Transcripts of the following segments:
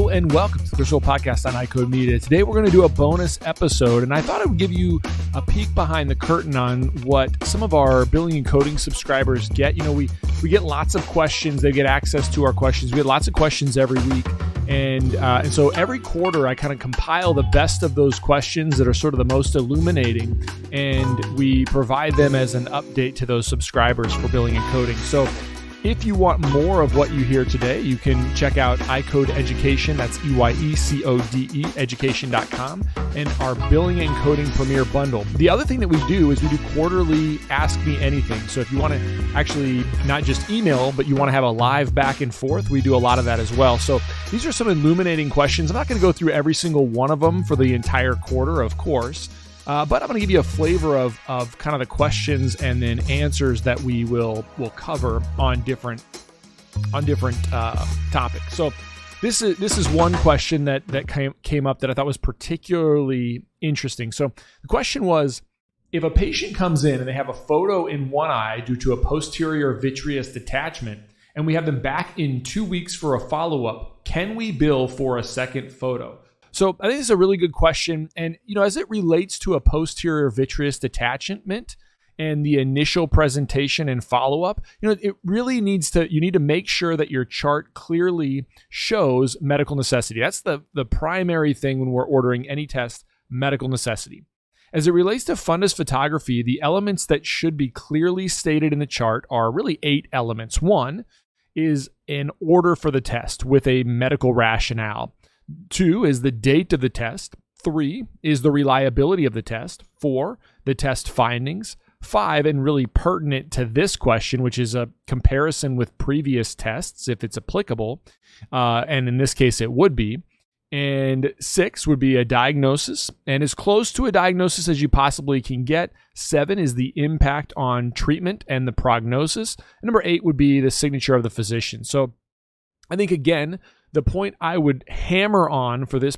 Hello and welcome to the Chris Roll Podcast on iCode Media. Today we're going to do a bonus episode, and I thought I would give you a peek behind the curtain on what some of our billing and coding subscribers get. You know, we get lots of questions. They get access to our questions. We get lots of questions every week. And so every quarter I kind of compile the best of those questions that are sort of the most illuminating, and we provide them as an update to those subscribers for billing and coding. So if you want more of what you hear today, you can check out iCode Education, that's EYECODE, education.com, and our Billing and Coding Premier Bundle. The other thing that we do is we do quarterly Ask Me Anything. So if you want to actually not just email, but you want to have a live back and forth, we do a lot of that as well. So these are some illuminating questions. I'm not going to go through every single one of them for the entire quarter, of course. But I'm going to give you a flavor of kind of the questions and then answers that we will cover on different topics. So this is one question that came up that I thought was particularly interesting. So the question was, if a patient comes in and they have a photo in one eye due to a posterior vitreous detachment, and we have them back in 2 weeks for a follow-up, can we bill for a second photo? So I think this is a really good question. And, you know, as it relates to a posterior vitreous detachment and the initial presentation and follow-up, you know, it really you need to make sure that your chart clearly shows medical necessity. That's the primary thing when we're ordering any test, medical necessity. As it relates to fundus photography, the elements that should be clearly stated in the chart are really 8 elements. 1 is an order for the test with a medical rationale. 2 is the date of the test. 3 is the reliability of the test. 4, the test findings. 5, and really pertinent to this question, which is a comparison with previous tests, if it's applicable, and in this case it would be. And 6 would be a diagnosis, and as close to a diagnosis as you possibly can get. 7 is the impact on treatment and the prognosis. And number 8 would be the signature of the physician. So I think, again, the point I would hammer on for this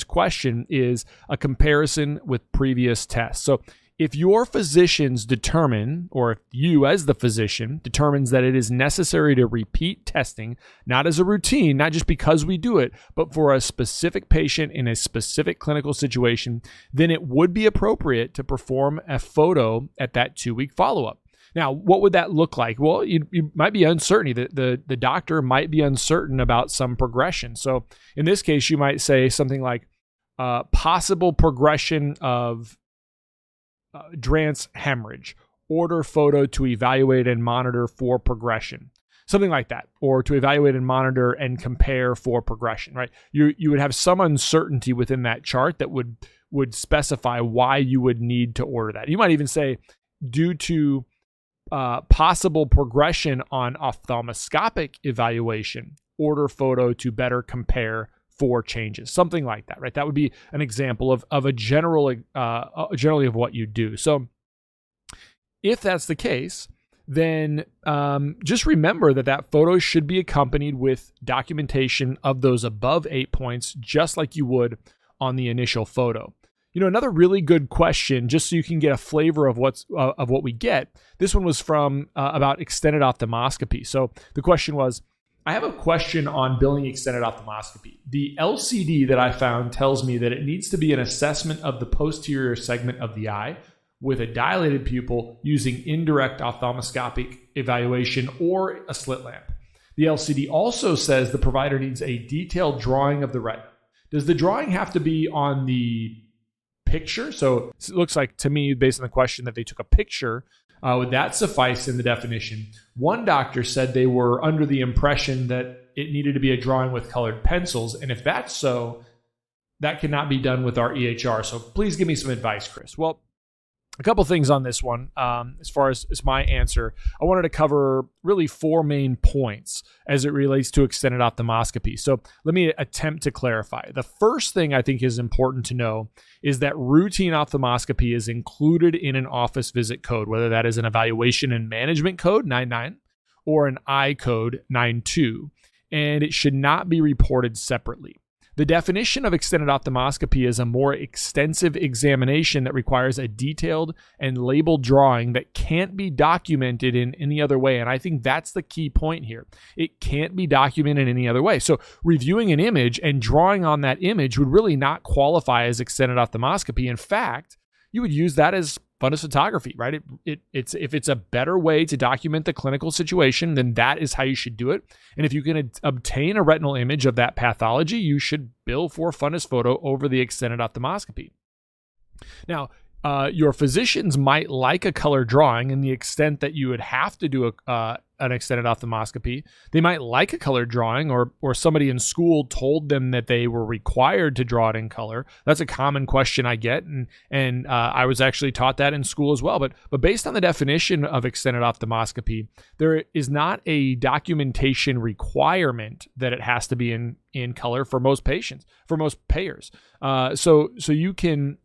question is a comparison with previous tests. So if your physicians determine, or if you as the physician determines that it is necessary to repeat testing, not as a routine, not just because we do it, but for a specific patient in a specific clinical situation, then it would be appropriate to perform a photo at that 2-week follow-up. Now, what would that look like? Well, you might be uncertain. The doctor might be uncertain about some progression. So in this case, you might say something like possible progression of Drance hemorrhage, order photo to evaluate and monitor for progression. Something like that, or to evaluate and monitor and compare for progression, right? You would have some uncertainty within that chart that would specify why you would need to order that. You might even say, due to possible progression on ophthalmoscopic evaluation, order photo to better compare for changes, something like that, right? That would be an example of a generally of what you do. So if that's the case, then just remember that photo should be accompanied with documentation of those above 8 points, just like you would on the initial photo. You know, another really good question, just so you can get a flavor of what we get. This one was from about extended ophthalmoscopy. So the question was, I have a question on billing extended ophthalmoscopy. The LCD that I found tells me that it needs to be an assessment of the posterior segment of the eye with a dilated pupil using indirect ophthalmoscopic evaluation or a slit lamp. The LCD also says the provider needs a detailed drawing of the retina. Does the drawing have to be on the picture? So it looks like to me, based on the question, that they took a picture. Would that suffice in the definition? One doctor said they were under the impression that it needed to be a drawing with colored pencils. And if that's so, that cannot be done with our EHR. So please give me some advice, Chris. Well, a couple things on this one. As far as my answer, I wanted to cover really 4 main points as it relates to extended ophthalmoscopy. So let me attempt to clarify. The first thing I think is important to know is that routine ophthalmoscopy is included in an office visit code, whether that is an evaluation and management code 99 or an I code 92, and it should not be reported separately. The definition of extended ophthalmoscopy is a more extensive examination that requires a detailed and labeled drawing that can't be documented in any other way. And I think that's the key point here. It can't be documented in any other way. So reviewing an image and drawing on that image would really not qualify as extended ophthalmoscopy. In fact, you would use that as fundus photography, right? If it's a better way to document the clinical situation, then that is how you should do it. And if you can obtain a retinal image of that pathology, you should bill for fundus photo over the extended ophthalmoscopy. Now, your physicians might like a color drawing in the extent that you would have to do an extended ophthalmoscopy. They might like a color drawing, or somebody in school told them that they were required to draw it in color. That's a common question I get, and I was actually taught that in school as well. But based on the definition of extended ophthalmoscopy, there is not a documentation requirement that it has to be in color for most patients, for most payers. So you can.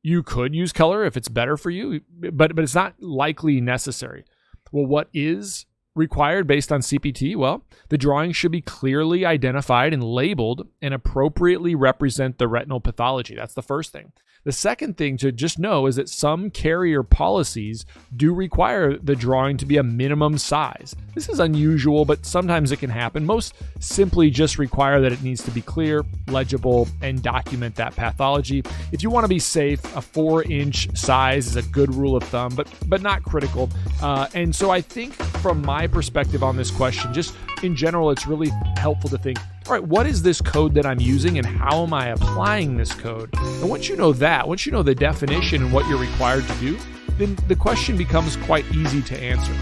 You could use color if it's better for you, but it's not likely necessary. Well, what is required based on CPT? Well, the drawing should be clearly identified and labeled and appropriately represent the retinal pathology. That's the first thing. The second thing to just know is that some carrier policies do require the drawing to be a minimum size. This is unusual, but sometimes it can happen. Most simply just require that it needs to be clear, legible, and document that pathology. If you want to be safe, a 4-inch size is a good rule of thumb, but not critical. And so I think from my perspective on this question, just in general, it's really helpful to think, all right, what is this code that I'm using and how am I applying this code? And once you know that, once you know the definition and what you're required to do, then the question becomes quite easy to answer.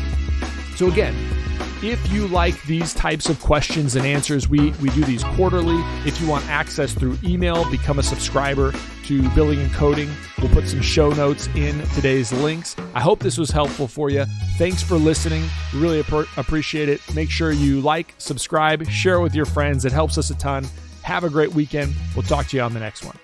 So again, if you like these types of questions and answers, we do these quarterly. If you want access through email, become a subscriber to Billing and Coding. We'll put some show notes in today's links. I hope this was helpful for you. Thanks for listening. We really appreciate it. Make sure you like, subscribe, share it with your friends. It helps us a ton. Have a great weekend. We'll talk to you on the next one.